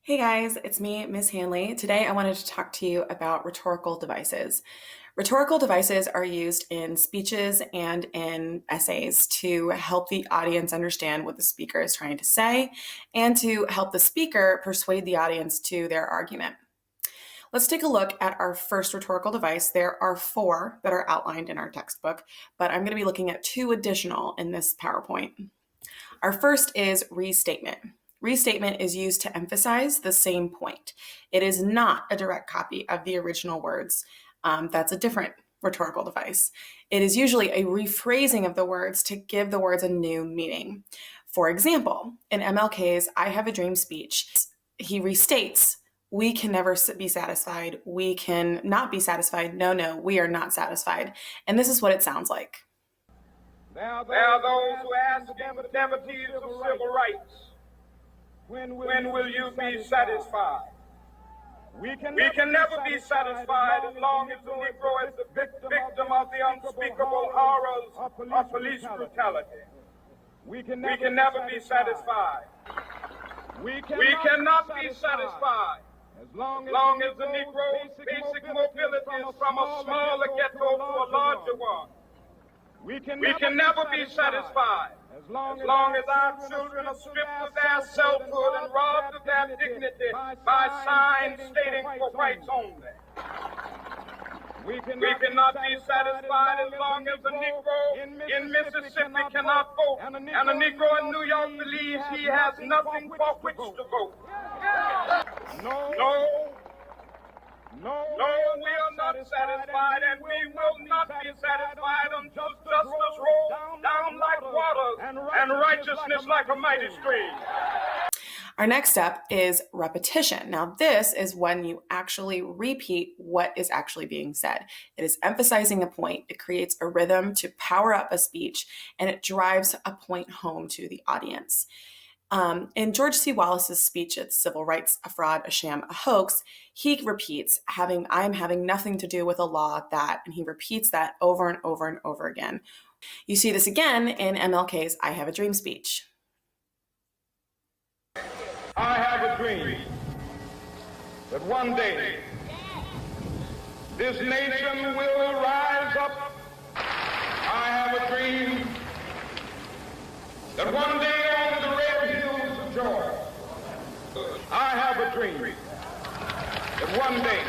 Hey guys, it's me, Ms. Hanley. Today I wanted to talk to you about rhetorical devices. Rhetorical devices are used in speeches and in essays to help the audience understand what the speaker is trying to say and to help the speaker persuade the audience to their argument. Let's take a look at our first rhetorical device. There are four that are outlined in our textbook, but I'm going to be looking at two additional in this PowerPoint. Our first is restatement. Restatement is used to emphasize the same point. It is not a direct copy of the original words. That's a different rhetorical device. It is usually a rephrasing of the words to give the words a new meaning. For example, in MLK's I Have a Dream speech, he restates, we can never be satisfied. We can not be satisfied. No, we are not satisfied. And this is what it sounds like. There are those who ask in the devotees of civil rights, when will you be satisfied? We can never be satisfied as long as the Negro is the victim of the unspeakable horrors of police brutality. We can never be satisfied. We cannot be satisfied as long as the Negro's basic mobility is from a smaller ghetto to a larger one. We can never be satisfied as long as our children are stripped of their selfhood and robbed of their dignity by signs stating for rights only. We cannot be satisfied as long as the Negro in Mississippi cannot vote and a Negro in New York believes he has nothing for which to vote. No, we are not satisfied, and we will not be satisfied until justice rolls down like water and righteousness like a mighty stream. Our next step is repetition. Now, this is when you actually repeat what is actually being said. It is emphasizing a point. It creates a rhythm to power up a speech, and it drives a point home to the audience. In George C. Wallace's speech at Civil Rights, a fraud, a sham, a hoax, he repeats, I'm having nothing to do with a law that, and he repeats that over and over and over again. You see this again in MLK's I Have a Dream speech. I have a dream that one day this nation will rise up. I have a dream that one day on the red hills of Georgia, I have a dream that one day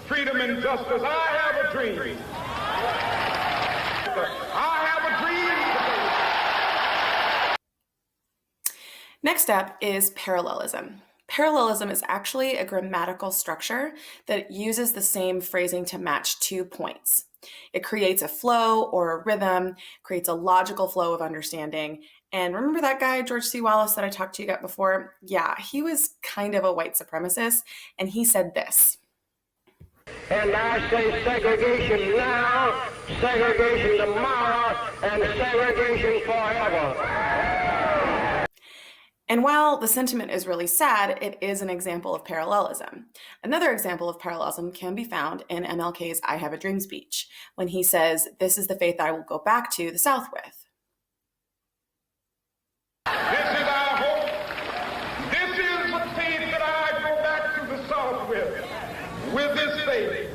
freedom and justice, I have a dream. I have a dream. Next up is parallelism. Parallelism is actually a grammatical structure that uses the same phrasing to match 2 points. It creates a flow or a rhythm, creates a logical flow of understanding. And remember that guy, George C. Wallace, that I talked to you about before? Yeah, he was kind of a white supremacist, and he said this. And I say segregation now, segregation tomorrow, and segregation forever. And while the sentiment is really sad, it is an example of parallelism. Another example of parallelism can be found in MLK's I Have a Dream speech, when he says, this is the faith I will go back to the South with. This is our hope. This is the faith that I go back to the South with. With this faith,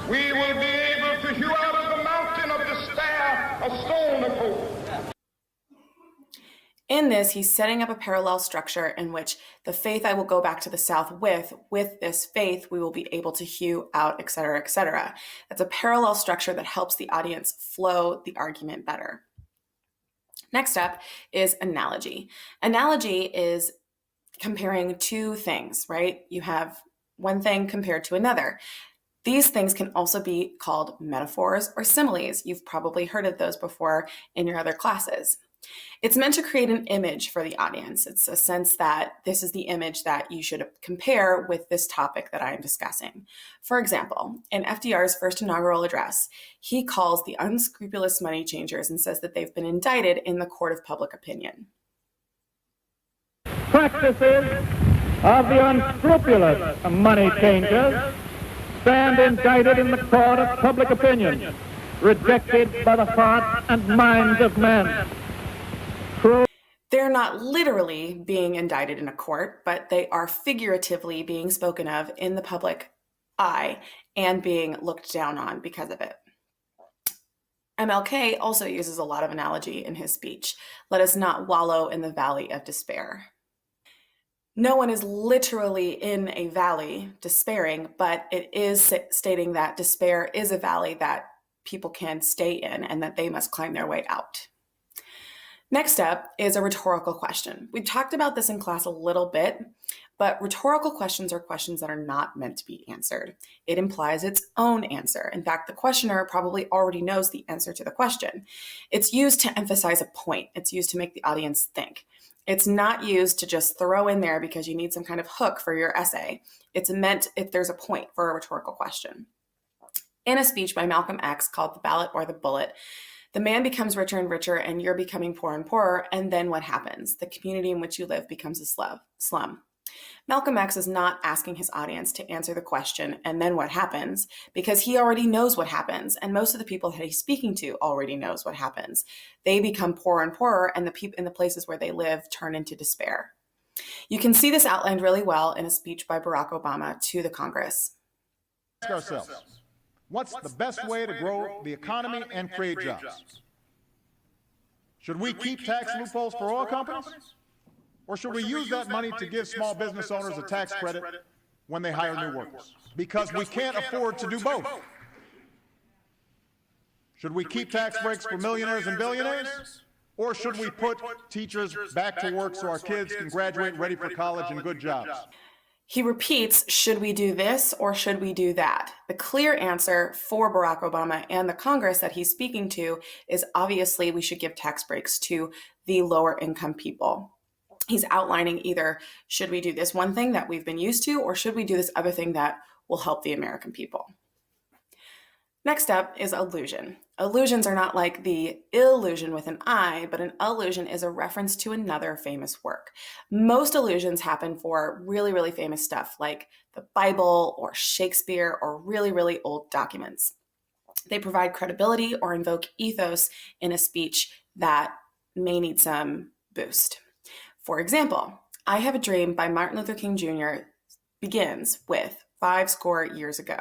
we will be able to hew out of the mountain of despair a stone of hope. In this, he's setting up a parallel structure in which the faith I will go back to the South with this faith, we will be able to hew out, et cetera, et cetera. That's a parallel structure that helps the audience flow the argument better. Next up is analogy. Analogy is comparing two things, right? You have one thing compared to another. These things can also be called metaphors or similes. You've probably heard of those before in your other classes. It's meant to create an image for the audience. It's a sense that this is the image that you should compare with this topic that I am discussing. For example, in FDR's first inaugural address, he calls the unscrupulous money changers and says that they've been indicted in the court of public opinion. Practices of the unscrupulous money changers stand indicted in the court of public opinion, rejected by the hearts and minds of men. They're not literally being indicted in a court, but they are figuratively being spoken of in the public eye and being looked down on because of it. MLK also uses a lot of analogy in his speech. Let us not wallow in the valley of despair. No one is literally in a valley despairing, but it is stating that despair is a valley that people can stay in and that they must climb their way out. Next up is a rhetorical question. We talked about this in class a little bit, but rhetorical questions are questions that are not meant to be answered. It implies its own answer. In fact, the questioner probably already knows the answer to the question. It's used to emphasize a point. It's used to make the audience think. It's not used to just throw in there because you need some kind of hook for your essay. It's meant if there's a point for a rhetorical question. In a speech by Malcolm X called The Ballot or the Bullet, the man becomes richer and richer and you're becoming poorer and poorer, and then what happens? The community in which you live becomes a slum. Malcolm X is not asking his audience to answer the question, and then what happens, because he already knows what happens, and most of the people that he's speaking to already knows what happens. They become poorer and poorer, and the people in the places where they live turn into despair. You can see this outlined really well in a speech by Barack Obama to the Congress. Ask ourselves, what's the best way to grow the economy and create jobs? Should we keep tax loopholes for oil companies? Or should we use that money to give small business owners a tax credit when they hire new workers? Because we can't afford to do both. Should we keep tax breaks for millionaires and billionaires? Or should we put teachers back to work so our kids can graduate ready for college and good jobs? He repeats, should we do this or should we do that? The clear answer for Barack Obama and the Congress that he's speaking to is obviously we should give tax breaks to the lower income people. He's outlining either should we do this one thing that we've been used to or should we do this other thing that will help the American people. Next up is allusion. Allusions are not like the illusion with an I, but an allusion is a reference to another famous work. Most allusions happen for really, really famous stuff like the Bible or Shakespeare or really, really old documents. They provide credibility or invoke ethos in a speech that may need some boost. For example, I Have a Dream by Martin Luther King Jr. begins with 50 years ago.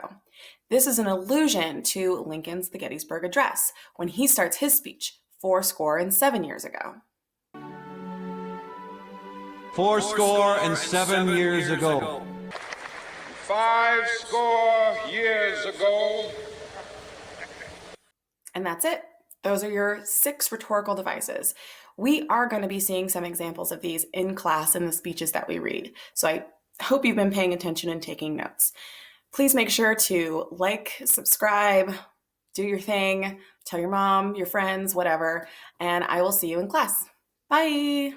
This is an allusion to Lincoln's The Gettysburg Address when he starts his speech 7 years ago. 7 years ago. 50 years ago. And that's it. Those are your 6 rhetorical devices. We are going to be seeing some examples of these in class in the speeches that we read. So I hope you've been paying attention and taking notes. Please make sure to like, subscribe, do your thing, tell your mom, your friends, whatever, and I will see you in class. Bye.